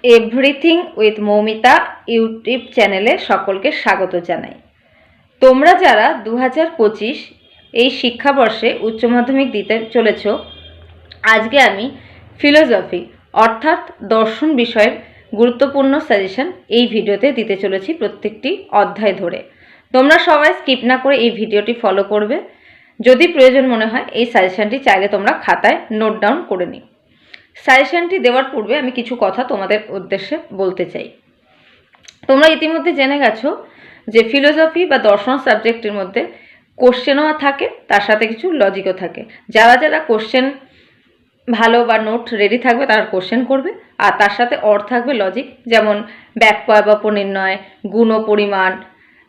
Everything with Moumita YouTube চ্যানেলে সকলকে স্বাগত জানাই। তোমরা যারা 2025 এই শিক্ষাবর্ষে উচ্চ মাধ্যমিক দিতে চলেছ, আজকে আমি ফিলোসফি অর্থাৎ দর্শন বিষয়ের গুরুত্বপূর্ণ সাজেশন এই ভিডিওতে দিতে চলেছি, প্রত্যেকটি অধ্যায় ধরে। তোমরা সবাই স্কিপ না করে এই ভিডিওটি ফলো করবে। যদি প্রয়োজন মনে হয় এই সাজেশনটি চাইলে তোমরা খাতায় নোট ডাউন করে নিও। সাজেশনটি দেওয়ার পূর্বে আমি কিছু কথা তোমাদের উদ্দেশ্যে বলতে চাই। তোমরা ইতিমধ্যে জেনে গেছো যে ফিলোসফি বা দর্শন সাবজেক্টের মধ্যে কোশ্চেনও থাকে, তার সাথে কিছু লজিকও থাকে। যারা যারা কোশ্চেন ভালো বা নোট রেডি থাকবে তারা কোশ্চেন করবে, আর তার সাথে থাকবে লজিক, যেমন ব্যাপক বা উপনির্ণয়, গুণ ও পরিমাণ,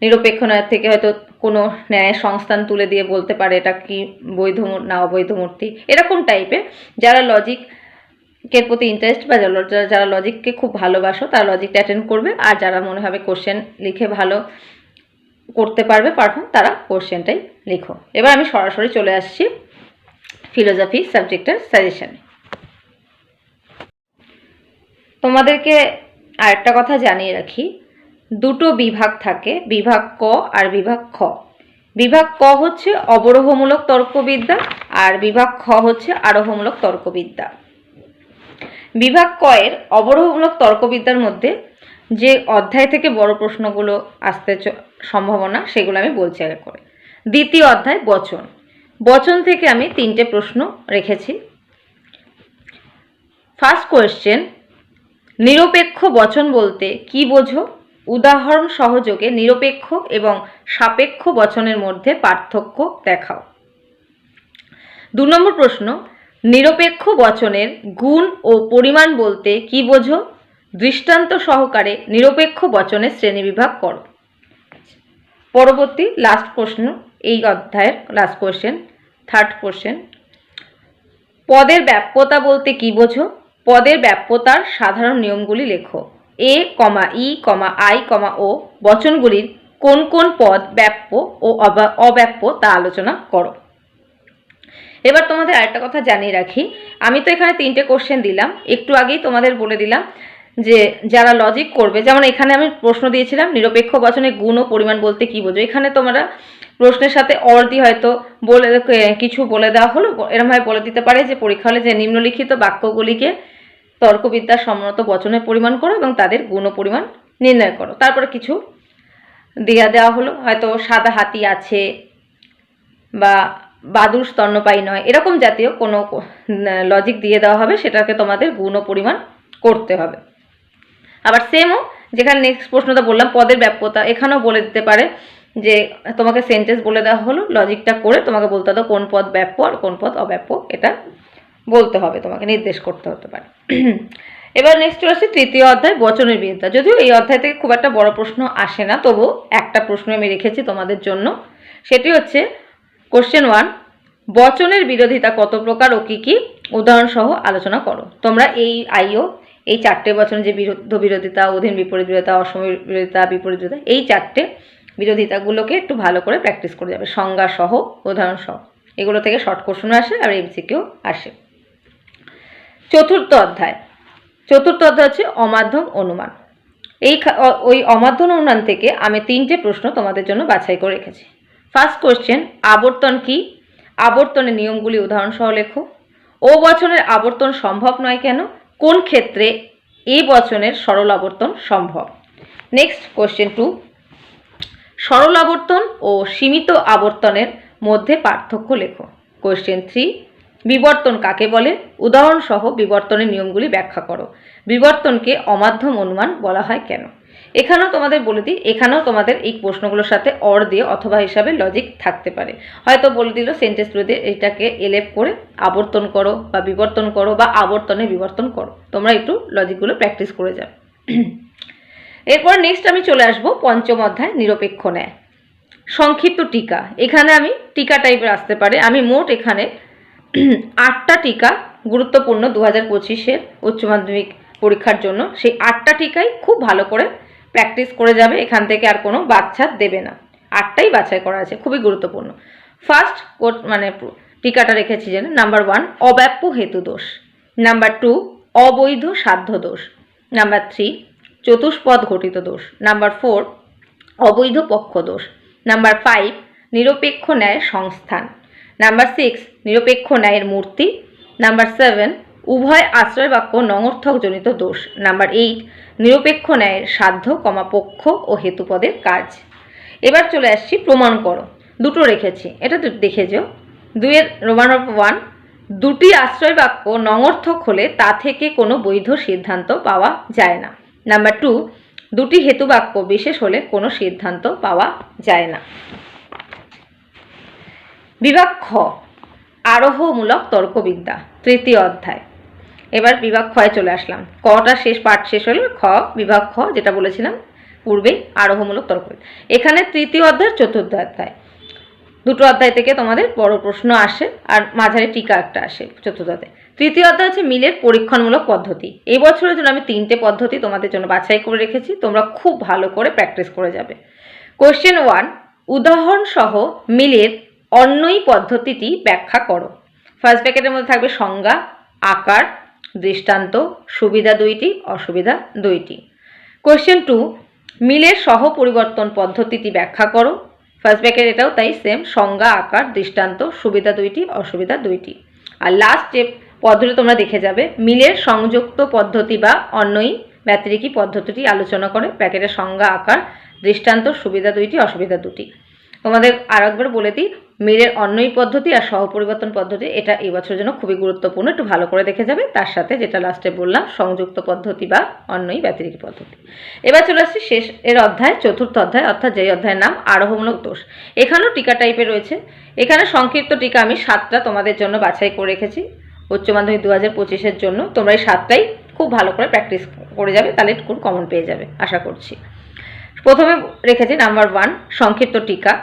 নিরপেক্ষ ন্যায় থেকে হয়তো কোনো ন্যায় সংস্থান তুলে দিয়ে বলতে পারে এটা কি বৈধ না অবৈধ মূর্তি, এরকম টাইপের। যারা লজিকের প্রতি ইন্টারেস্ট বা যারা লজিককে খুব ভালোবাসো তারা লজিকটা অ্যাটেন্ড করবে, আর যারা মনে হবে কোশ্চেন লিখে ভালো করতে পারবে পারফর্ম, তারা কোশ্চেনটাই লিখো। এবার আমি সরাসরি চলে আসছি ফিলোসফি সাবজেক্টের সাজেশনে। তোমাদেরকে আরেকটা কথা জানিয়ে রাখি, দুটো বিভাগ থাকে, বিভাগ ক আর বিভাগ খ। বিভাগ ক হচ্ছে অবরোহমূলক তর্কবিদ্যা আর বিভাগ খ হচ্ছে আরোহমূলক তর্কবিদ্যা। বিভাগ ক এর অবরোহমূলক তর্কবিদ্যার মধ্যে যে অধ্যায় থেকে বড় প্রশ্নগুলো আসতে সম্ভাবনা, সেগুলো আমি বলছি আগে করে। দ্বিতীয় অধ্যায় বচন। বচন থেকে আমি 3টে প্রশ্ন রেখেছি। ফার্স্ট কোয়েশ্চেন, নিরপেক্ষ বচন বলতে কি বোঝো? উদাহরণ সহযোগে নিরপেক্ষ এবং সাপেক্ষ বচনের মধ্যে পার্থক্য দেখাও। 2 নম্বর প্রশ্ন, নিরপেক্ষ বচনের গুণ ও পরিমাণ বলতে কি বোঝো? দৃষ্টান্ত সহকারে নিরপেক্ষ বচনের শ্রেণীবিভাগ করো। পরবর্তী লাস্ট প্রশ্ন, এই অধ্যায়ের লাস্ট কোয়েশ্চেন, থার্ড কোয়েশ্চেন, পদের ব্যাপ্যতা বলতে কি বোঝো? পদের ব্যাপ্যতার সাধারণ নিয়মগুলি লেখো। এ, ই, আই, ও বচনগুলির কোন কোন পদ ব্যাপ্য ও অব্যাপ্য তা আলোচনা করো। এবার তোমাদের আরেকটা কথা জানিয়ে রাখি, আমি তো এখানে 3টে কোশ্চেন দিলাম, একটু আগেই তোমাদের বলে দিলাম যে যারা লজিক করবে, যেমন এখানে আমি প্রশ্ন দিয়েছিলাম নিরপেক্ষ বচনে গুণ ও পরিমাণ বলতে কি বোঝো। এখানে তোমরা প্রশ্নের সাথে দিয়ে হয়তো বলে কিছু বলে দেওয়া হলো, এরমভাবে বলে দিতে পারে যে পরীক্ষা হলে যে নিম্নলিখিত বাক্যগুলিকে তর্কবিদ্যার সম্মত বচনের পরিমাণ করো এবং তাদের গুণ ও পরিমাণ নির্ণয় করো। তারপরে কিছু দেওয়া হলো, হয়তো সাদা হাতি আছে বা বাদুড় স্তন্যপায়ী নয়, এরকম জাতীয় কোনো লজিক দিয়ে দেওয়া হবে, সেটাকে তোমাদের গুণ ও পরিমাণ করতে হবে। আবার সেমও যেখানে নেক্সট প্রশ্নটা বললাম পদের ব্যাপ্যতা, এখানেও বলে দিতে পারে যে তোমাকে সেন্টেন্স বলে দেওয়া হলো, লজিকটা করে তোমাকে বলতে হবে কোন পদ ব্যাপ্য আর কোন পদ অব্যাপ্য, এটা বলতে হবে, তোমাকে নির্দেশ করতে হতে পারে। এবার নেক্সট হচ্ছে তৃতীয় অধ্যায় বচনের বিরোধিতা। যদিও এই অধ্যায় থেকে খুব একটা বড় প্রশ্ন আসে না, তবু একটা প্রশ্ন আমি রেখেছি তোমাদের জন্য, সেটি হচ্ছে কোশ্চেন 1, বচনের বিরোধিতা কত প্রকার ও কি কি উদাহরণ সহ আলোচনা করো। তোমরা এই 4টে বচন, যে বিরোধিতা, অধীন বিপরীত বিরোধিতা, অসম বিরোধিতা, বিপরীত বিরোধিতা, এই 4টে বিরোধিতাগুলোকে একটু ভালো করে প্র্যাকটিস করে যাবে, সংজ্ঞা সহ উদাহরণ সহ। এগুলো থেকে শর্ট কোশ্চেনও আসে আর এমসিকিউ আসে। চতুর্থ অধ্যায় হচ্ছে অমাধ্যম অনুমান। ওই অমাধ্যম অনুমান থেকে আমি 3টে প্রশ্ন তোমাদের জন্য বাছাই করে রেখেছি। ফার্স্ট কোয়েশ্চেন, আবর্তন কি? আবর্তনের নিয়মগুলি উদাহরণ সহ লেখো। ও বচনের আবর্তন সম্ভব নয় কেন? কোন ক্ষেত্রে এই বচনের সরল আবর্তন সম্ভব? নেক্সট কোয়েশ্চেন 2, সরল আবর্তন ও সীমিত আবর্তনের মধ্যে পার্থক্য লেখো। কোয়েশ্চেন 3, বিবর্তন কাকে বলে? উদাহরণ সহ বিবর্তনের নিয়মগুলি ব্যাখ্যা করো। বিবর্তনকে অমাধ্যম অনুমান বলা হয় কেন? এখানেও তোমাদের বলে দিই, এখানেও তোমাদের এই প্রশ্নগুলোর সাথে দিয়ে অথবা হিসাবে লজিক থাকতে পারে। হয়তো বলে দিল সেন্টেন্সগুলোতে এটাকে এলএফ করে আবর্তন করো বা বিবর্তন করো বা আবর্তনে বিবর্তন করো। তোমরা একটু লজিকগুলো প্র্যাকটিস করে যাবে। এরপর নেক্সট আমি চলে আসবো পঞ্চম অধ্যায় নিরপেক্ষ ন্যায়। সংক্ষিপ্ত টিকা, এখানে আমি টিকা টাইপের আসতে পারে। আমি মোট এখানে 8টা টিকা গুরুত্বপূর্ণ 2025-এর উচ্চ মাধ্যমিক পরীক্ষার জন্য, সেই 8টা টিকাই খুব ভালো করে প্র্যাকটিস করে যাবে, এখান থেকে আর কোনো বাচ্চা দেবে না। 8টাই বাছাই করা আছে, খুবই গুরুত্বপূর্ণ। ফার্স্ট টিকাটা রেখেছি যেন নাম্বার 1 অব্যাপ্য হেতু দোষ, নাম্বার 2 অবৈধ সাধ্য দোষ, নাম্বার 3 চতুষ্পদ ঘটিত দোষ। নাম্বার 4 অবৈধ পক্ষ দোষ। নাম্বার 5 নিরপেক্ষ ন্যায়ের সংস্থান। নাম্বার 6 নিরপেক্ষ ন্যায়ের মূর্তি। নাম্বার 7 উভয় আশ্রয় বাক্য নঙর্থকজনিত দোষ। নাম্বার 8 নিরপেক্ষ ন্যায়ের সাধ্য পক্ষ ও হেতুপদের কাজ। এবার চলে আসছি প্রমাণ করো। দুটো রেখেছি, এটা তো দেখে যাও। 2 রোমান 1 দুটি আশ্রয় বাক্য নঙর্থক হলে তা থেকে কোনো বৈধ সিদ্ধান্ত পাওয়া যায় না। নাম্বার 2 দুটি হেতু বাক্য বিশেষ হলে কোনো সিদ্ধান্ত পাওয়া যায় না। বিভাগ খ আরোহমূলক তর্কবিদ্যা, তৃতীয় অধ্যায়। এবার বিভাগ খয়ে চলে আসলাম। কটা শেষ, পাঠ শেষ হলে বিভাগ খ যেটা বলেছিলাম পূর্বেই, আরোহমূলক তর্কবিদ্যা। এখানে তৃতীয় অধ্যায় চতুর্থ অধ্যায়, দুটো অধ্যায় থেকে তোমাদের বড় প্রশ্ন আসে আর মাঝারি টিকা একটা আসে চতুর্থ অধ্যায়। তৃতীয় অধ্যায় হচ্ছে মিলের পরীক্ষণমূলক পদ্ধতি। এই বছরের জন্য আমি 3টে পদ্ধতি তোমাদের জন্য বাছাই করে রেখেছি, তোমরা খুব ভালো করে প্র্যাকটিস করে যাবে। কোশ্চেন 1 উদাহরণ সহ মিলের অন্যই পদ্ধতিটি ব্যাখ্যা করো। ফার্স্ট ব্র্যাকেটের মধ্যে থাকবে সংজ্ঞা, আকার, দৃষ্টান্ত, সুবিধা 2টি, অসুবিধা 2টি। কোশ্চেন 2 মিলের সহ পরিবর্তন পদ্ধতিটি ব্যাখ্যা করো। ফার্স্ট ব্র্যাকেট এটাও তাই সেম, সংজ্ঞা, আকার, দৃষ্টান্ত, সুবিধা 2টি, অসুবিধা 2টি। আর লাস্ট যে পদ্ধতি তোমরা দেখে যাবে মিলের সংযুক্ত পদ্ধতি বা অন্যই ব্যতিরেকী পদ্ধতিটি আলোচনা করে। ব্র্যাকেটের সংজ্ঞা, আকার, দৃষ্টান্ত, সুবিধা 2টি, অসুবিধা 2টি। তোমাদের আরেকবার বলে দিই, মিলের অন্যই পদ্ধতি আর সহপরিবর্তন পদ্ধতি এটা এই বছরের জন্য খুবই গুরুত্বপূর্ণ, একটু ভালো করে দেখে যাবে। তার সাথে যেটা লাস্টে বললাম সংযুক্ত পদ্ধতি বা অন্যই ব্যতিরেকী পদ্ধতি। এবার চলে আসছি শেষ এর অধ্যায়, চতুর্থ অধ্যায়, অর্থাৎ যেই অধ্যায়ের নাম আরোহমূলক দোষ। এখানেও টিকা টাইপের রয়েছে। এখানে সংক্ষিপ্ত টিকা আমি 7টা তোমাদের জন্য বাছাই করে রেখেছি উচ্চ মাধ্যমিক 2025-এর জন্য। তোমরা এই 7টাই খুব ভালো করে প্র্যাকটিস করে যাবে, তাহলে একটু কমন পেয়ে যাবে আশা করছি। প্রথমে রেখেছি নাম্বার 1 সংক্ষিপ্ত টিকা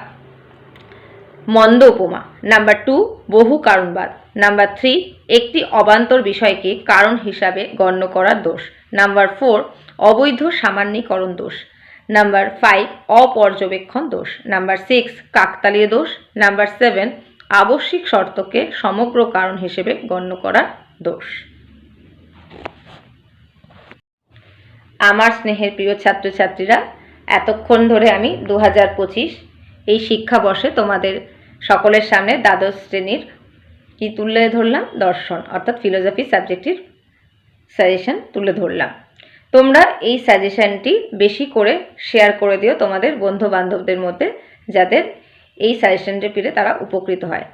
মন্দ উপমা। নাম্বার 2 বহু কারণবাদ। নাম্বার 3 একটি অবান্তর বিষয়কে কারণ হিসাবে গণ্য করার দোষ। নাম্বার 4 অবৈধ সামান্যীকরণ দোষ। নাম্বার 5 অপর্যবেক্ষণ দোষ। নাম্বার 6 কাকতালীয় দোষ। নাম্বার 7 আবশ্যিক শর্তকে সমগ্র কারণ হিসেবে গণ্য করার দোষ। আমার স্নেহের প্রিয় ছাত্রছাত্রীরা, এতক্ষণ ধরে আমি 2025 এই শিক্ষাবর্ষে তোমাদের সকলের সামনে দ্বাদশ শ্রেণীর কি তুলে ধরলাম, দর্শন অর্থাৎ ফিলোসফি সাবজেক্টের সাজেশন তুলে ধরলাম। তোমরা এই সাজেশনটি বেশি করে শেয়ার করে দিও তোমাদের বন্ধু বান্ধবদের মধ্যে, যাদের এই সাজেশনটি পেলে তারা উপকৃত হয়।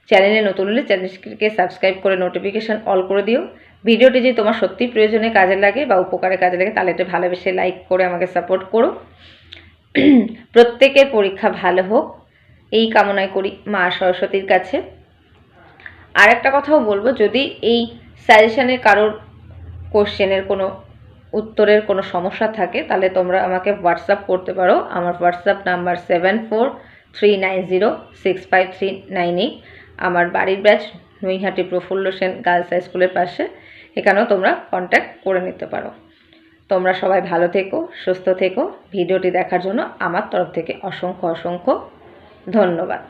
চ্যানেলে নতুন হলে চ্যানেলটিকে সাবস্ক্রাইব করে নোটিফিকেশান অল করে দিও। ভিডিওটি যদি তোমার সত্যি প্রয়োজনে কাজে লাগে বা উপকারে কাজে লাগে তাহলে এটা ভালোবেসে লাইক করে আমাকে সাপোর্ট করো। প্রত্যেকের পরীক্ষা ভালো হোক এই কামনাই করি মা সরস্বতীর কাছে। আর একটা কথাও বলবো, যদি এই সাজেশনের কারোর কোশ্চেনের কোনো উত্তরের কোনো সমস্যা থাকে তাহলে তোমরা আমাকে হোয়াটসঅ্যাপ করতে পারো। আমার হোয়াটসঅ্যাপ নাম্বার 7439065398। আমার বাড়ির ব্যাচ নৈহাটি প্রফুল্ল সেন গার্লস হাই স্কুলের পাশে, এখানেও তোমরা কন্ট্যাক্ট করে নিতে পারো। তোমরা সবাই ভালো থেকো, সুস্থ থেকো। ভিডিওটি দেখার জন্য আমার তরফ থেকে অসংখ্য অসংখ্য ধন্যবাদ।